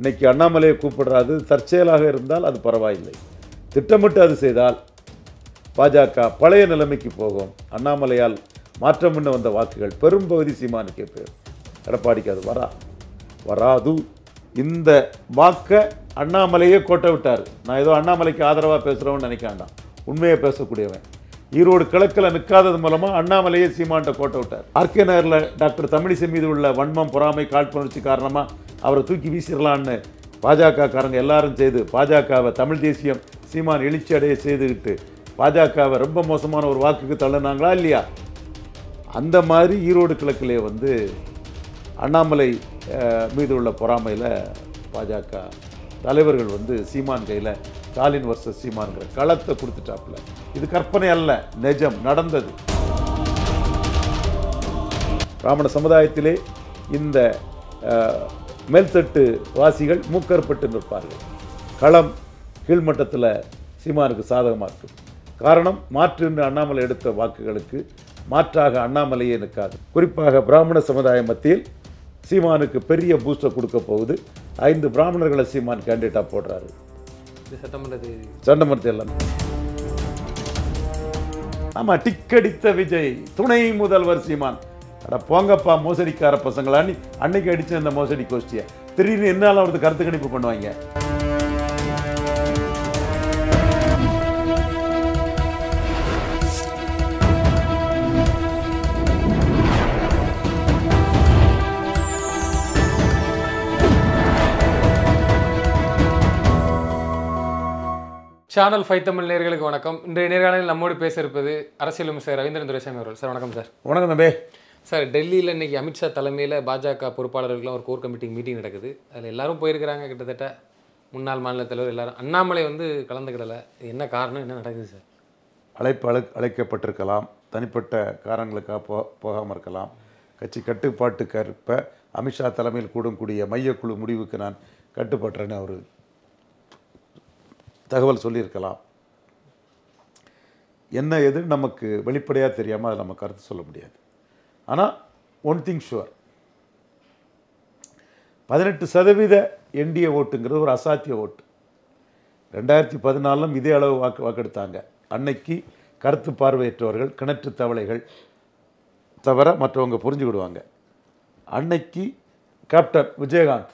இன்னைக்கு அண்ணாமலையை கூப்பிடுறாது தற்செயலாக இருந்தால் அது பரவாயில்லை. திட்டமிட்டு அது செய்தால் பாஜக பழைய நிலைமைக்கு போகும். அண்ணாமலையால் மாற்றம் பண்ண வந்த வாக்குகள் பெரும்பகுதி சீமானுக்கே போயிடும். எடப்பாடிக்கு அது வராது. இந்த வாக்கை அண்ணாமலையே கோட்டை விட்டார். நான் ஏதோ அண்ணாமலைக்கு ஆதரவாக பேசுகிறவன்னு நினைக்க வேண்டாம், உண்மையை பேசக்கூடியவன். ஈரோடு கிழக்கில் நிற்காதது மூலமாக அண்ணாமலையே சீமான்ட்ட கோட்டை விட்டார். ஆர்கே நகரில் டாக்டர் தமிழிசை மீது உள்ள வன்மம், பொறாமை, காழ்ப்புணர்ச்சி காரணமாக அவரை தூக்கி வீசிடலான்னு பாஜக காரங்க எல்லாரும் செய்து பாஜகவை தமிழ் தேசியம் சீமான் எழுச்சி அடைய செய்துக்கிட்டு பாஜகவை ரொம்ப மோசமான ஒரு வாக்குக்கு தள்ளினாங்களா இல்லையா? அந்த மாதிரி ஈரோடு கிழக்கிலே வந்து அண்ணாமலை மீது உள்ள பொறாமையில் பாஜக தலைவர்கள் வந்து சீமான் கையில் ஸ்டாலின் வர்சஸ் சீமான்கிற களத்தை கொடுத்துட்டாப்புல. இது கற்பனை அல்ல, நிஜம், நடந்தது. பிராமண சமுதாயத்திலே இந்த மேல்தட்டு வாசிகள் மூக்கற்பட்டு நிற்பார்கள். களம் கீழ்மட்டத்தில் சீமானுக்கு சாதகமாக இருக்கும். காரணம், மாற்று என்று அண்ணாமலை எடுத்த வாக்குகளுக்கு மாற்றாக அண்ணாமலையே நிற்காது. குறிப்பாக பிராமண சமுதாய மத்தியில் சீமானுக்கு பெரிய பூஸ்டை கொடுக்க போகுது. 5 பிராமணர்களை சீமான் கேண்டிடேட்டாக போடுறாரு சட்டமன்றத்தில் எல்லாம். ஆமாம், டிக்கடித்த விஜய், துணை முதல்வர் சீமான். அட போங்கப்பா மோசடிக்கார பசங்களா, நீ அன்னைக்கு அடிச்ச இந்த மோசடி கோஷ்டியை திடீர்னு என்னால் அவருக்கு கருத்து கணிப்பு பண்ணுவாங்க. சேனல் 5 தமிழ் நேயர்களுக்கு வணக்கம். இன்றைய நேர்காணலில் நம்மோடு பேச இருப்பது அரசியல் விமர்சகர் ரவீந்திரன் துரைசாமி அவர்கள். சார் வணக்கம். சார் வணக்கம் தம்பி. சார், டெல்லியில் இன்றைக்கி அமித்ஷா தலைமையில் பாஜக பொறுப்பாளர்களுக்கெல்லாம் ஒரு கோர் கமிட்டி மீட்டிங் நடக்குது. அதில் எல்லாரும் போயிருக்கிறாங்க. கிட்டத்தட்ட முன்னாள் மாநில தலைவர் எல்லாரும். அண்ணாமலை வந்து கலந்துக்கிடலை. என்ன காரணம், என்ன நடக்குது சார்? அழைக்கப்பட்டிருக்கலாம், தனிப்பட்ட காரணங்களுக்காக போகாமல் இருக்கலாம். கட்சி கட்டுப்பாட்டுக்கேற்ப அமித்ஷா தலைமையில் கூடக்கூடிய மையக்குழு முடிவுக்கு நான் கட்டுப்பட்டுறேன்னு அவர் தகவல் சொல்லியிருக்கலாம். என்ன எது நமக்கு வெளிப்படையாக தெரியாமல் அதை நம்ம கருத்து சொல்ல முடியாது. ஆனால் ஒன் திங் ஷுவர், 18% என்டிஏ ஓட்டுங்கிறது ஒரு அசாத்திய ஓட்டு. 2014 இதே அளவு வாக்கெடுத்தாங்க. அன்னைக்கு கருத்து பார்வையற்றவர்கள், கிணற்று தவளைகள் தவிர மற்றவங்க புரிஞ்சுக்கிடுவாங்க. அன்னைக்கு கேப்டன் விஜயகாந்த்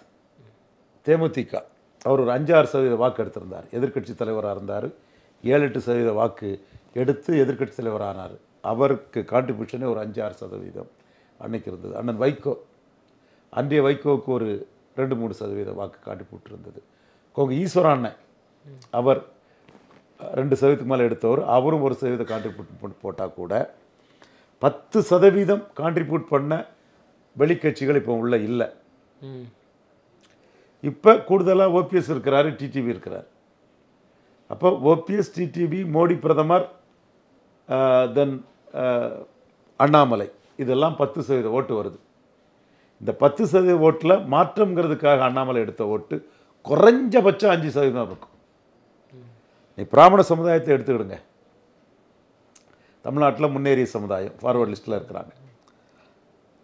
தேமுதிக அவர் ஒரு 5-6% வாக்கு எடுத்திருந்தார். எதிர்க்கட்சி தலைவராக இருந்தார். 7-8% வாக்கு எடுத்து எதிர்க்கட்சி தலைவர் ஆனார். அவருக்கு கான்ட்ரிபியூஷனே ஒரு 5-6% அன்னைக்கு இருந்தது. அண்ணன் வைகோ, அன்றைய வைகோவுக்கு ஒரு 2-3% வாக்கு கான்ட்ரிபியூட் இருந்தது. கோங்க ஈஸ்வர அண்ணன், அவர் 2% மேலே எடுத்தவர். அவரும் 1% கான்ட்ரிபியூட் போட்டால் கூட 10% கான்ட்ரிபியூட் பண்ண வெளிக்கட்சிகள் இப்போ உள்ள இல்லை. இப்போ கூடுதலாக ஓபிஎஸ் இருக்கிறாரு, டிடிவி இருக்கிறார். அப்போ ஓபிஎஸ், டிடிவி, மோடி பிரதமர், தென் அண்ணாமலை, இதெல்லாம் 10% ஓட்டு வருது. இந்த 10% ஓட்டில் மாற்றம்ங்கிறதுக்காக அண்ணாமலை எடுத்த ஓட்டு குறைஞ்சபட்சம் 5% இருக்கும். நீ பிராமண சமுதாயத்தை எடுத்துக்கிடுங்க. தமிழ்நாட்டில் முன்னேறிய சமுதாயம், ஃபார்வர்ட் லிஸ்ட்டில் இருக்கிறாங்க.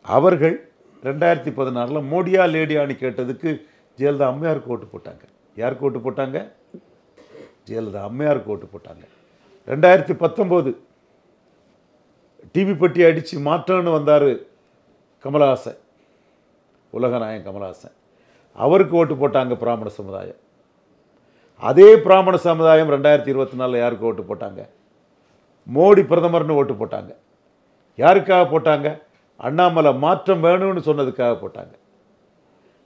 அவர்கள் 2016 மோடியா லேடியான்னு கேட்டதுக்கு ஜெயலலிதா அம்மையாருக்கு ஓட்டு போட்டாங்க. யாருக்கு ஓட்டு போட்டாங்க? ஜெயலலிதா அம்மையாருக்கு ஓட்டு போட்டாங்க. 2019 டிவி பெட்டி அடித்து மாற்றம்னு வந்தார் கமலஹாசன், உலகநாயகன் கமலஹாசன். அவருக்கு ஓட்டு போட்டாங்க பிராமண சமுதாயம். அதே பிராமண சமுதாயம் 2024 யாருக்கு ஓட்டு போட்டாங்க? மோடி பிரதமர்னு ஓட்டு போட்டாங்க. யாருக்காக போட்டாங்க? அண்ணாமலை மாற்றம் வேணும்னு சொன்னதுக்காக போட்டாங்க.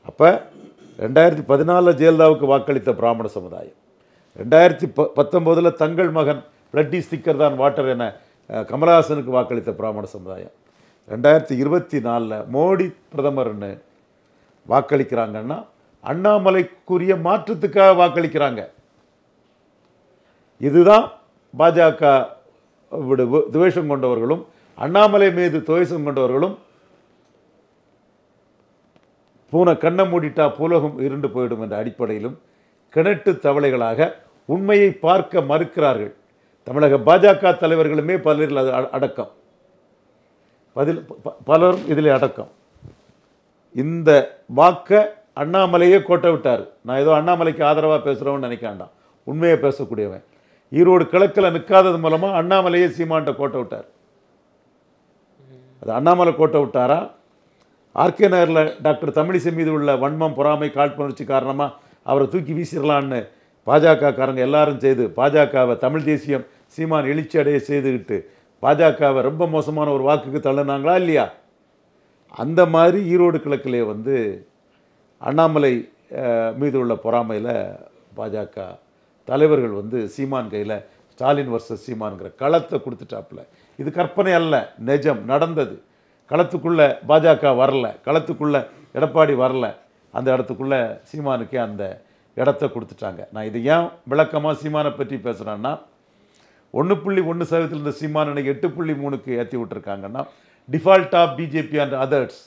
அப்போ 2014 ஜெயலலிதாவுக்கு வாக்களித்த பிராமண சமுதாயம், 2019 தங்கள் மகன் பிளட்டி ஸ்டிக்கர் தான் வாட்டர் என கமலஹாசனுக்கு வாக்களித்த பிராமண சமுதாயம், 2024 மோடி பிரதமர்னு வாக்களிக்கிறாங்கன்னா அண்ணாமலைக்குரிய மாற்றத்துக்காக வாக்களிக்கிறாங்க. இதுதான் பாஜக துவேஷம் கொண்டவர்களும் அண்ணாமலை மீது துவேஷம் கொண்டவர்களும் பூனை கண்ணை மூடிட்டா பூலகம் இருண்டு போயிடும் என்ற அடிப்படையிலும் கிணட்டு தவளைகளாக உண்மையை பார்க்க மறுக்கிறார்கள். தமிழக பாஜக தலைவர்களுமே பலரில் அது அடக்கம், பலரும் இதில் அடக்கம். இந்த வாக்கை அண்ணாமலையே கோட்டை விட்டார். நான் ஏதோ அண்ணாமலைக்கு ஆதரவாக பேசுகிறவன்னு நினைக்க வேண்டாம், உண்மையை பேசக்கூடியவன். ஈரோடு கிழக்கில் நிற்காதது மூலமாக அண்ணாமலையே சீமான்ட்ட கோட்டை விட்டார். அது அண்ணாமலை கோட்டை விட்டாரா, ஆர்கே நகரில் டாக்டர் தமிழிசை மீது உள்ள வன்மம், பொறாமை, காழ்ப்புணர்ச்சி காரணமாக அவரை தூக்கி வீசிடலான்னு பாஜகக்காரங்க எல்லாரும் செய்து பாஜகவை தமிழ் தேசியம் சீமான் எழுச்சி அடைய செய்துக்கிட்டு பாஜகவை ரொம்ப மோசமான ஒரு வாக்குக்கு தள்ளுனாங்களா இல்லையா? அந்த மாதிரி ஈரோடு கிழக்கிலே வந்து அண்ணாமலை மீது உள்ள பொறாமையில் பாஜக தலைவர்கள் வந்து சீமான் கையில் ஸ்டாலின் வர்சஸ் சீமான்கிற களத்தை கொடுத்துட்டாப்புல. இது கற்பனை அல்ல, நிஜம் நடந்தது. களத்துக்குள்ளே பாஜக வரல, களத்துக்குள்ளே எடப்பாடி வரல, அந்த இடத்துக்குள்ளே சீமானுக்கே அந்த இடத்த கொடுத்துட்டாங்க. நான் இது ஏன் விளக்கமாக சீமானை பற்றி பேசுகிறேன்னா, 1.1% இருந்த சீமான் இன்னைக்கு 8.3க்கு ஏற்றி விட்டுருக்காங்கன்னா default of BJP and others.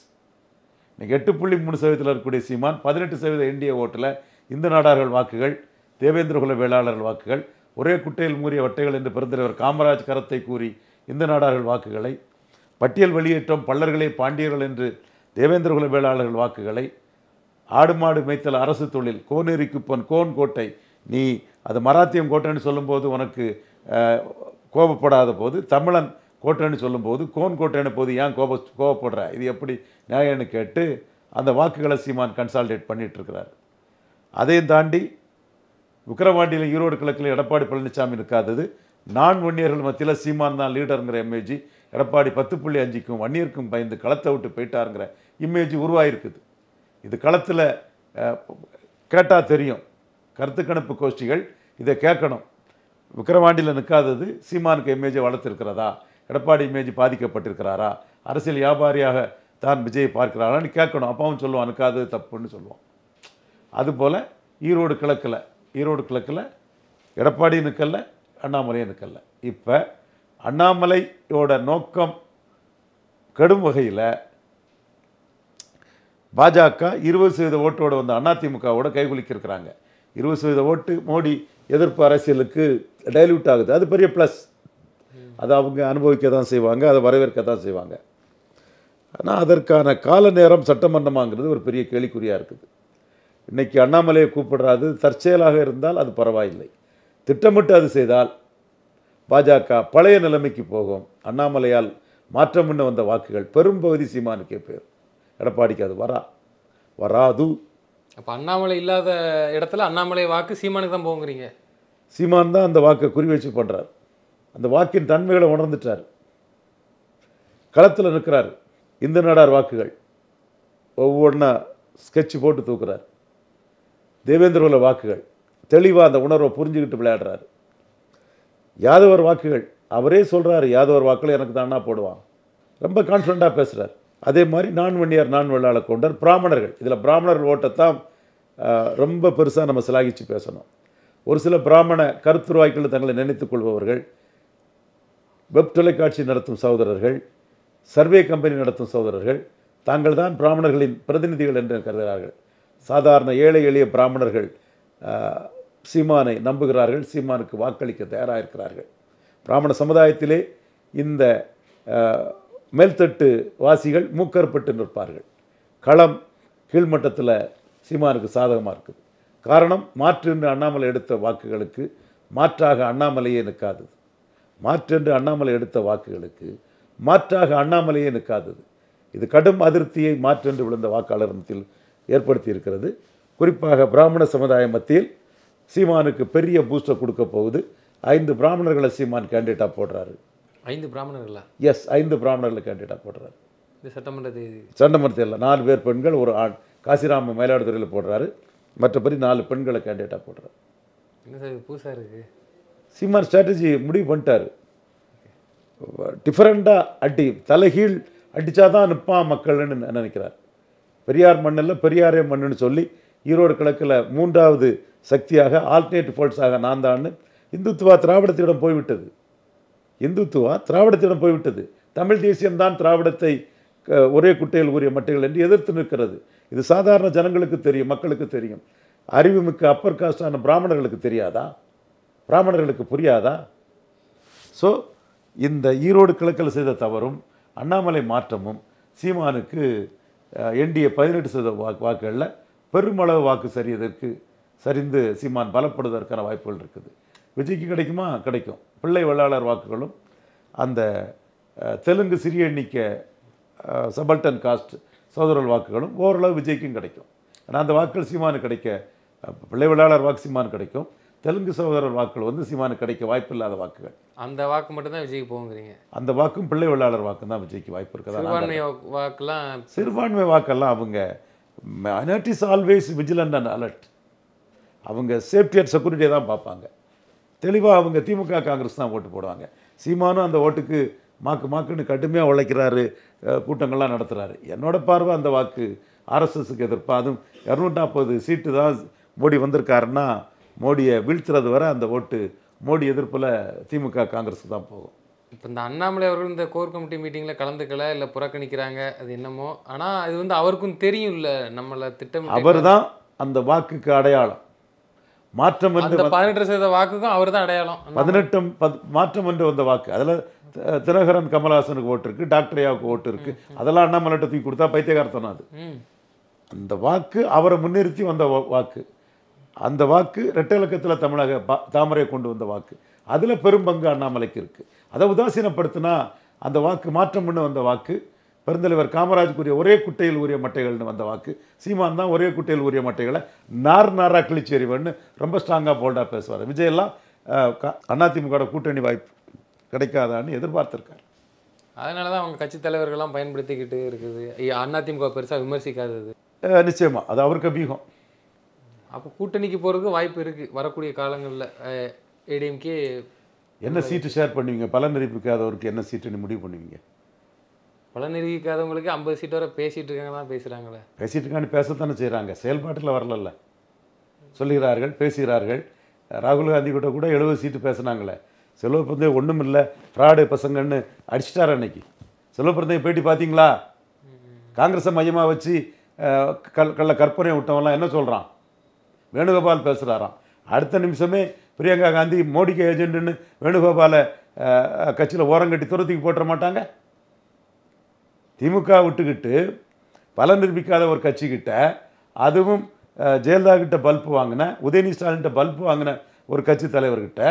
இன்னைக்கு 8.3% இருக்கக்கூடிய சீமான் 18% என்டிஏ ஓட்டில் இந்து நாடார்கள் வாக்குகள், தேவேந்திரகுல வேளாளர்கள் வாக்குகள், ஒரே குட்டையில் மூறிய வட்டைகள் என்று பெருந்தலைவர் காமராஜ் கரத்தை கூறி இந்து நாடார்கள் வாக்குகளை, பட்டியல் வெளியேற்றம் பல்லர்களே பாண்டியர்கள் என்று தேவேந்திரகுல வேளாளர்கள் வாக்குகளை, ஆடு மாடு மேய்த்தல் அரசு தொழில், கோனேரி குப்பன் கோன் கோட்டை, நீ அது மராத்தியம் கோட்டைன்னு சொல்லும்போது உனக்கு கோபப்படாத போது, தமிழன் கோட்டைன்னு சொல்லும்போது கோன் கோட்டைன்னு போது ஏன் கோபப்படுற, இது எப்படி நியாயம்னு கேட்டு அந்த வாக்குகளை சீமான் கன்சால்டேட் பண்ணிகிட்ருக்கிறார். அதையும் தாண்டி விக்கிரவாண்டியில் ஈரோடு கிழக்கில் எடப்பாடி பழனிசாமி இருக்காதது, நான் வன்னியர்கள் மத்தியில் சீமான் தான் லீடருங்கிற இமேஜ், எடப்பாடி 10.5க்கும் வன்னியருக்கும் பயந்து களத்தை விட்டு போயிட்டாருங்கிற இமேஜ் உருவாயிருக்குது. இது களத்தில் கேட்டால் தெரியும். கருத்து கணிப்பு கோஷ்டிகள் இதை கேட்கணும். விக்கிரவாண்டியில் நிற்காதது சீமானுக்கு இமேஜை வளர்த்துருக்கிறதா, எடப்பாடி இமேஜ் பாதிக்கப்பட்டிருக்கிறாரா, அரசியல் வியாபாரியாக தான் விஜயை பார்க்கிறாரான்னு கேட்கணும். அப்பாவும் சொல்லுவான் நிற்காதது தப்புன்னு சொல்லுவான். அதுபோல் ஈரோடு கிழக்கில் எடப்பாடி நிற்கல, அண்ணாமலையே நிற்கல. இப்போ அண்ணாமலையோட நோக்கம் கெடும் வகையில் பாஜக 20% ஓட்டோடு வந்து அதிமுகவோட கைகுலுக்கியிருக்கிறாங்க. 20% ஓட்டு மோடி எதிர்ப்பு அரசியலுக்கு டைல்யூட் ஆகுது. அது பெரிய ப்ளஸ். அதை அவங்க அனுபவிக்க தான் செய்வாங்க, அதை வரவேற்க தான் செய்வாங்க. ஆனால் அதற்கான கால நேரம் சட்டமன்றமாங்கிறது ஒரு பெரிய கேள்விக்குறியாக இருக்குது. இன்றைக்கி அண்ணாமலையை கூப்பிடுறாது தற்செயலாக இருந்தால் அது பரவாயில்லை. திட்டமிட்டு அது செய்தால் பாஜக பழைய நிலைமைக்கு போகும். அண்ணாமலையால் மாற்றம்னு வந்த வாக்குகள் பெரும்பகுதி சீமானுக்கே போயிடும். எடப்பாடிக்கு அது வராது. அப்போ அண்ணாமலை இல்லாத இடத்துல அண்ணாமலை வாக்கு சீமானுக்கு தான் போங்கிறீங்க. சீமான் தான் அந்த வாக்கை குறி வச்சு பண்ணுறார். அந்த வாக்கின் தன்மைகளை உணர்ந்துட்டார். களத்தில் நிற்கிறார். இந்து நாடார் வாக்குகள் ஒவ்வொன்றா ஸ்கெட்ச் போட்டு தூக்குறார். தேவேந்திரகுல வாக்குகள் தெளிவாக அந்த உணர்வை புரிஞ்சுக்கிட்டு விளையாடுறாரு. யாதவர் வாக்குகள் அவரே சொல்கிறாரு, யாதவர் வாக்குகள் எனக்கு தானா போடுவான். ரொம்ப கான்ஃபிடண்ட்டாக பேசுகிறார். அதே மாதிரி நான் வன்னியார், நான் வெள்ளாள கவுண்டர், பிராமணர்கள். இதில் பிராமணர்கள் ஓட்டத்தான் ரொம்ப பெருசாக நம்ம சிலாகிச்சு பேசணும். ஒரு சில பிராமண கருத்துருவாய்கள் தங்களை நினைத்துக் கொள்பவர்கள், வெப் தொலைக்காட்சி நடத்தும் சகோதரர்கள், சர்வே கம்பெனி நடத்தும் சகோதரர்கள் தாங்கள் தான் பிராமணர்களின் பிரதிநிதிகள் என்று கருதுகிறார்கள். சாதாரண ஏழை எளிய பிராமணர்கள் சீமானை நம்புகிறார்கள், சீமானுக்கு வாக்களிக்க தயாராக இருக்கிறார்கள். பிராமண சமுதாயத்திலே இந்த மேல்தட்டு வாசிகள் மூக்கற்பட்டு நிற்பார்கள். களம் கீழ்மட்டத்தில் சீமானுக்கு சாதகமாக இருக்குது. காரணம், மாற்றென்று அண்ணாமலை எடுத்த வாக்குகளுக்கு மாற்றாக அண்ணாமலையே நிற்காதது. மாற்றென்று அண்ணாமலை எடுத்த வாக்குகளுக்கு மாற்றாக அண்ணாமலையே நிற்காதது. இது கடும் அதிருப்தியை மாற்றென்று விழுந்த வாக்காளர் மத்தியில் ஏற்படுத்தி இருக்கிறது. குறிப்பாக பிராமண சமுதாய மத்தியில் சீமானுக்கு பெரிய பூஸ்டர் கொடுக்க போகுது. 5 பிராமணர்களை சீமான் கேண்டிடேட்டாக போடுறாரு. 5 பிராமணர்களா? எஸ், 5 பிராமணர்களை கேண்டிடேட்டாக போடுறாரு. இந்த சட்டமன்றத்தில் 4 பேர் பெண்கள், ஒரு ஆண். காசிராம மயிலாடுதுறையில் போடுறாரு. மற்றபடி 4 பெண்களை கேண்டிடேட்டாக போடுறாரு. என்ன சார் புதுசாக இருக்குது? சீமான் ஸ்ட்ராட்டஜி முடிவு பண்ணிட்டார். டிஃபரெண்ட்டாக தலைகீழ் அடித்தாதான் நிற்பான் மக்கள்னு நினைக்கிறார். பெரியார் மண்ணில் பெரியாரே மண்ணுன்னு சொல்லி ஈரோடு கிழக்கில் 3வது சக்தியாக ஆல்டர்னேட்டிவ் ஃபோர்ஸாக நான் தான். இந்துத்துவா திராவிடத்திடம் போய்விட்டது. தமிழ் தேசியம்தான் திராவிடத்தை ஒரே குட்டையில் ஊறிய மட்டைகள் என்று எதிர்த்து நிற்கிறது. இது சாதாரண ஜனங்களுக்கு தெரியும், மக்களுக்கு தெரியும். அறிவுமிக்க அப்பர் காஸ்டான பிராமணர்களுக்கு தெரியாதா? பிராமணர்களுக்கு புரியாதா? ஸோ இந்த ஈரோடு கிழக்கில் செய்த தவறும் அண்ணாமலை மாற்றமும் சீமானுக்கு என்டிஏ 18% வாக்குகளில் பெருமளவு வாக்கு சரிந்து சீமான் பலப்படுவதற்கான வாய்ப்புகள் இருக்குது. விஜய்க்கு கிடைக்குமா? கிடைக்கும். பிள்ளை வெள்ளாளர் வாக்குகளும் அந்த தெலுங்கு சிறிய எண்ணிக்கை சபல்டன் காஸ்ட் சகோதரர் வாக்குகளும் ஓரளவு விஜய்க்கும் கிடைக்கும். ஆனால் அந்த வாக்குகள் சீமானு கிடைக்க, பிள்ளை வெள்ளாளர் வாக்கு சீமானு கிடைக்கும். தெலுங்கு சகோதரர் வாக்குகள் வந்து சீமானு கிடைக்க வாய்ப்பு இல்லாத வாக்குகள். அந்த வாக்கு மட்டும் தான் விஜய்க்கு போகுங்கிறீங்க. அந்த வாக்கும் பிள்ளை வெள்ளாளர் வாக்கு தான் விஜய்க்கு வாய்ப்பு இருக்குது. சிறுபான்மை வாக்குலாம் சிறுபான்மை வாக்கெல்லாம் அவங்க minorities always vigilant and alert. அவங்க சேஃப்டி அண்ட் செக்யூரிட்டியை தான் பார்ப்பாங்க. தெளிவாக அவங்க திமுக காங்கிரஸ் தான் ஓட்டு போடுவாங்க. சீமானும் அந்த ஓட்டுக்கு மாக்குன்னு கடுமையாக உழைக்கிறாரு, கூட்டங்கள்லாம் நடத்துகிறாரு. என்னோட பார்வை அந்த வாக்கு ஆர்எஸ்எஸ்க்கு எதிர்ப்பாக. அதுவும் 240 சீட்டு தான் மோடி வந்திருக்காருன்னா மோடியை வீழ்த்துறது வரை அந்த ஓட்டு மோடி எதிர்ப்பில் திமுக காங்கிரஸுக்கு தான் போகும். இப்போ இந்த அண்ணாமலை அவர்கள் இந்த கோர் கமிட்டி மீட்டிங்கில் கலந்துக்கல, இல்லை புறக்கணிக்கிறாங்க, அது என்னமோ. ஆனால் அது வந்து அவருக்கும் தெரியும் இல்லை, நம்மளை திட்டம் அவர் தான் அந்த வாக்குக்கு அடையாளம். மாற்றம் என்று 18% வாக்குக்கும் அவர் தான் அடையாளம். 18 மாற்றம் என்று வந்த வாக்கு, அதில் தினகரன் கமலஹாசனுக்கு ஓட்டு இருக்குது, டாக்டர் ஐயாவுக்கு ஓட்டு இருக்குது. அதெல்லாம் அண்ணாமலைட்ட தூக்கி கொடுத்தா பைத்தியகாரத்தனம் அது. அந்த வாக்கு அவரை முன்னிறுத்தி வந்த வாக்கு. அந்த வாக்கு இரட்டை இலக்கத்தில் தமிழக தாமரையை கொண்டு வந்த வாக்கு. அதில் பெரும் பங்கு அண்ணாமலைக்கு இருக்குது. அதை உதாசீனப்படுத்தினா அந்த வாக்கு மாற்றம் பண்ண வந்த வாக்கு, பெருந்தலைவர் காமராஜுக்குரிய ஒரே குட்டையில் உரிய மட்டைகள்னு வந்த வாக்கு. சீமான் தான் ஒரே குட்டையில் உரிய மட்டைகளை நாராக கிழிச்சு எறிவன்னு ரொம்ப ஸ்ட்ராங்காக போல்டாக பேசுவார். விஜயெல்லாம் அதிமுக கூட்டணி வாய்ப்பு கிடைக்காதான்னு எதிர்பார்த்துருக்கார். அதனால தான் அவங்க கட்சி தலைவர்கள்லாம் பயன்படுத்திக்கிட்டு இருக்குது. அதிமுக பெருசாக விமர்சிக்காதது நிச்சயமாக அது அவருக்கு அபியூகம். அப்போ கூட்டணிக்கு போகிறதுக்கு வாய்ப்பு இருக்குது வரக்கூடிய காலங்களில். ஏடிஎம்கே என்ன சீட்டு ஷேர் பண்ணுவீங்க? பலன் நிரூபிக்காதவருக்கு என்ன சீட்டுன்னு முடிவு பண்ணுவீங்க? பலன் நிரூபிக்காதவங்களுக்கு 50 சீட்டு வரை பேசிகிட்டு இருக்காங்க தான் பேசுகிறாங்களே. பேசிகிட்டு இருக்கான்னு பேசத்தானே செய்கிறாங்க, செயல்பாட்டில் வரலல்ல. சொல்லுகிறார்கள், பேசுகிறார்கள். ராகுல் காந்தி கூட 70 சீட்டு பேசுனாங்களே. செல்வப்பிரந்தை ஒன்றும் இல்லை, ஃப்ராடு பசங்கன்னு அடிச்சிட்டார் அன்னைக்கு. செல்வப்பிரந்தை பேட்டி பார்த்தீங்களா? காங்கிரஸை மையமாக வச்சு கள்ள கற்பனை விட்டவன்லாம் என்ன சொல்கிறான்? வேணுகோபால் பேசுகிறாராம். அடுத்த நிமிஷமே பிரியங்கா காந்தி மோடிக்கு ஏஜென்ட்னு வேணுகோபாலை கட்சியில் ஓரங்கட்டி துரத்துக்கு போட்டுற மாட்டாங்க. திமுக விட்டுக்கிட்டு பலன் நிரூபிக்காத ஒரு கட்சிக்கிட்ட, அதுவும் ஜெயலலிதா கிட்ட பல்பு வாங்கின, உதயநிதி ஸ்டாலின்கிட்ட பல்பு வாங்கின ஒரு கட்சி தலைவர்கிட்ட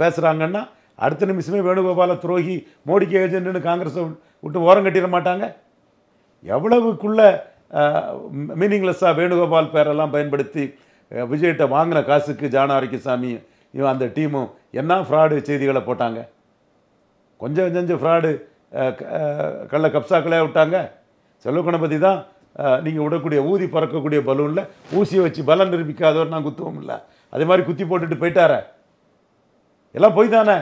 பேசுகிறாங்கன்னா அடுத்த நிமிஷமே வேணுகோபால துரோகி மோடிக்கு ஏஜென்ட்னு காங்கிரஸை விட்டு ஓரம் கட்டிட மாட்டாங்க. எவ்வளவுக்குள்ள மீனிங்லெஸ்ஸாக வேணுகோபால் பேரெல்லாம் பயன்படுத்தி விஜய்கிட்ட வாங்கின காசுக்கு ஜான ஆரோக்கியசாமி இவன் அந்த டீமும் என்ன ஃப்ராடு செய்திகளை போட்டாங்க. கொஞ்சம் ஃப்ராடு கள்ள கப்சாக்களே விட்டாங்க. செல்வ கணபதி தான் நீங்கள் விடக்கூடிய ஊதி பறக்கக்கூடிய பலூனில் ஊசியை வச்சு பலம் நிரூபிக்காதவர் நான் குத்துவோம் இல்லை, அதே மாதிரி குத்தி போட்டுட்டு போயிட்டார. எல்லாம் பொய் தானே.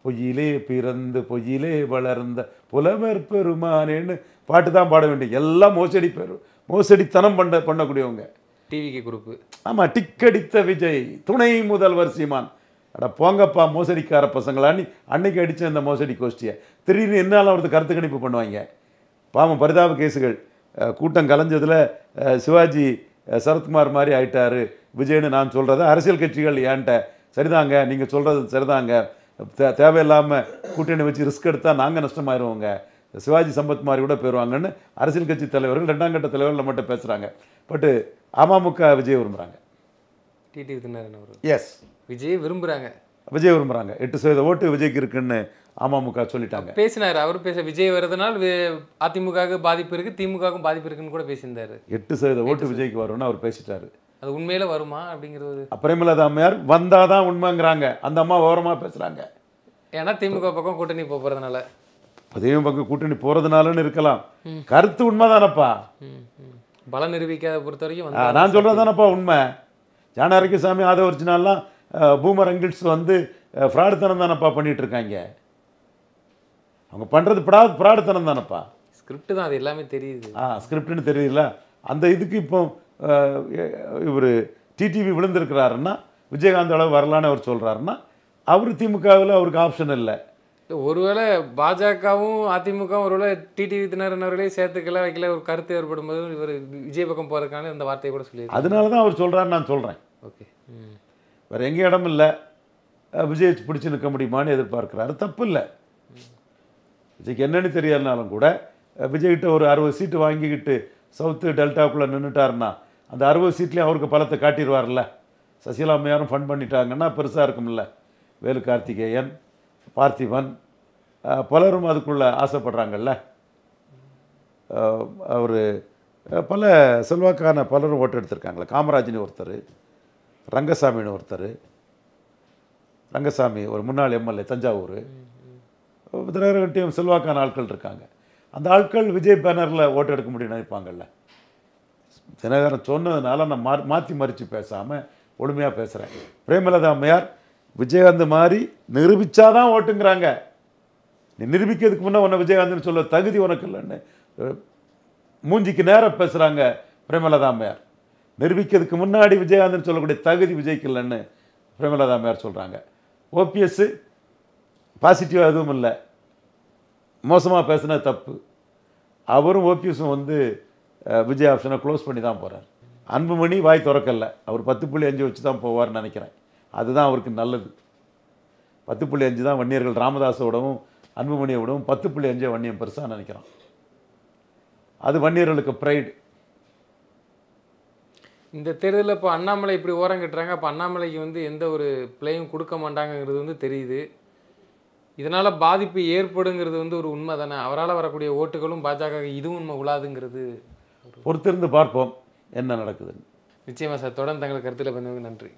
பொய்யிலே பிறந்து பொய்யிலே வளர்ந்த புலவர் பெருமானேன்னு பாட்டு தான் பாட வேண்டிய. எல்லாம் மோசடித்தனம் பண்ணக்கூடியவங்க. டிவிக்கு குரூப்பு. ஆமாம், டிக்கடித்த விஜய், துணை முதல்வர் சீமான். அட போங்கப்பா மோசடிக்கார பசங்களான்னு அன்னைக்கு அடித்த இந்த மோசடி கோஷ்டியை திடீர்னு என்னால் அவரது கருத்து கணிப்பு பண்ணுவாங்க. பாவம், பரிதாப கேஸுகள். கூட்டம் கலைஞ்சதில் சிவாஜி சரத்குமார் மாதிரி ஆயிட்டாரு விஜய்னு நான் சொல்கிறத அரசியல் கட்சிகள் ஏன்ட்ட சரிதாங்க, நீங்கள் சொல்கிறது சரிதாங்க, தேவையில்லாமல் கூட்டணி வச்சு ரிஸ்க் எடுத்தால் நாங்கள் நஷ்டமாயிருவோங்க, சிவாஜி சம்பத் மாதிரி கூட போயிடுவாங்கன்னு அரசியல் கட்சி தலைவர்கள் 2ஆம் கட்ட தலைவர்கள் நம்மகிட்ட பேசுகிறாங்க. பட்டு அமமுக விஜய் விரும்புகிறாங்க. டிடிவி தினகரன் அவர் எஸ் விஜய் விரும்புகிறாங்க. 8% ஓட்டு விஜய்க்கு இருக்குன்னு அமமுக சொல்லிட்டாங்க. பேசினார் அவர். விஜய் வருதுனால் அதிமுகவுக்கு பாதிப்பு இருக்குது, திமுகவுக்கும் பாதிப்பு இருக்குன்னு கூட பேசியிருந்தார். 8% ஓட்டு விஜய்க்கு வரும்னு அவர் பேசிட்டாரு. அது உண்மையில வருமா அப்படிங்கிறது பிரேமலதா அம்மையார் வந்தாதான் உண்மைங்கிறாங்க. அந்த அம்மா ஓரமாக பேசுகிறாங்க. ஏன்னா திமுக பக்கம் கூட்டணி போகிறதுனால, அதிமுக பக்கம் கூட்டணி போகிறதுனாலன்னு இருக்கலாம். கருத்து உண்மைதானப்பா. பலம் நிரூபிக்காத பொறுத்த வரைக்கும் நான் சொல்கிறது தானப்பா உண்மை. ஜான ஆரோக்கியசாமி ஆதவர்ஜினாலாம் பூமர் அங்கிள்ஸ் வந்து ஃப்ராடுத்தனம் தானப்பா பண்ணிட்டு இருக்காங்க. அவங்க பண்ணுறது ஃப்ராடுத்தனம் தானப்பா. ஸ்கிரிப்ட் தான், அது எல்லாமே தெரியுது. ஸ்கிரிப்ட்னு தெரியல. அந்த இதுக்கு இப்போ இவர் டிடிவி விழுந்திருக்கிறாருன்னா விஜயகாந்த் அளவு வரலான்னு அவர் சொல்கிறாருன்னா அவர் திமுகவில் அவருக்கு ஆப்ஷன் இல்லை. ஒருவேளை பாஜகவும் அதிமுகவும் ஒருவேளை டிடிவி தினகரன் அவர்களே சேர்த்துக்கல வைக்கல ஒரு கருத்து ஏற்படும் போது இவர் விஜய் பக்கம் போகிறதுக்கான இந்த வார்த்தையை கூட சொல்லி, அதனால தான் அவர் சொல்கிறாரு, நான் சொல்கிறேன். ஓகே, வேறு எங்கேயும் இடம் இல்லை, விஜய் பிடிச்சி நிற்க முடியுமான்னு எதிர்பார்க்குறாரு. தப்பு இல்லை. விஜய்க்கு என்னன்னு தெரியாதுனாலும் கூட விஜய்கிட்ட ஒரு 60 சீட்டு வாங்கிக்கிட்டு சவுத்து டெல்டாக்குள்ளே நின்றுட்டாருன்னா அந்த 60 சீட்லேயும் அவருக்கு பலத்தை காட்டிடுவார்ல. சசிகலா அம்மையாரும் ஃபண்ட் பண்ணிட்டாங்கன்னா பெருசாக இருக்கும்ல. வேலு கார்த்திகேயன், பார்த்திபன், பலரும் அதுக்குள்ளே ஆசைப்படுறாங்கல்ல. அவர் பல செல்வாக்கான பலரும் ஓட்டு எடுத்திருக்காங்களே. காமராஜினி ஒருத்தர், ரங்கசாமின்னு ஒருத்தர், ரங்கசாமி ஒரு முன்னாள் எம்எல்ஏ தஞ்சாவூர், தினகரன்ட்டையும் செல்வாக்கான ஆட்கள் இருக்காங்க. அந்த ஆட்கள் விஜய் பேனரில் ஓட்டு எடுக்க முடியும்னு நினைப்பாங்கல்ல. தினகரன் சொன்னதுனால நான் மாற்றி மறித்து பேசாமல் ஒழுமையாக பேசுகிறேன். பிரேமலதா அம்மையார் விஜயகாந்த் மாதிரி நிரூபித்தாதான் ஓட்டுங்கிறாங்க. நீ நிரூபிக்கிறதுக்கு முன்னே உன்னை விஜயகாந்த்னு சொல்ல தகுதி உனக்கு இல்லைன்னு மூஞ்சிக்கு நேராக பேசுகிறாங்க பிரேமலதா அம்மையார். நிரூபிக்கிறதுக்கு முன்னாடி விஜயகாந்த்னு சொல்லக்கூடிய தகுதி விஜய்க்கு இல்லைன்னு பிரேமலதா அம்மையார் சொல்கிறாங்க. ஓபிஎஸ் பாசிட்டிவாக எதுவும் இல்லை, மோசமாக பேசுனது தப்பு. அவரும் ஓபிஎஸும் வந்து விஜய் ஆப்ஷனை க்ளோஸ் பண்ணி தான் போகிறார். அன்புமணி வாய் திறக்கல, அவர் 10.5 வச்சு தான் போவார்னு நினைக்கிறேன். அதுதான் அவருக்கு நல்லது. 10.5 தான் வன்னியர்கள் ராமதாஸோடவும் அன்புமணியோடவும் 10.5 வன்னியம் பெருசாக நினைக்கிறான். அது வன்னியர்களுக்கு ப்ரைடு. இந்த தேர்தலில் இப்போ அண்ணாமலை இப்படி ஓரம் கட்டுறாங்க. அப்போ அண்ணாமலைக்கு வந்து எந்த ஒரு பிளேயும் கொடுக்க மாட்டாங்கிறது வந்து தெரியுது. இதனால் பாதிப்பு ஏற்படுங்கிறது வந்து ஒரு உண்மை தானே. அவரால் வரக்கூடிய ஓட்டுகளும் பாஜக இதுவும் உண்மை உலாதுங்கிறது பொறுத்திருந்து பார்ப்போம் என்ன நடக்குதுன்னு. நிச்சயமாக சார். தொடர்ந்து தங்கள் கருத்தில் பண்ணதுக்கு நன்றி.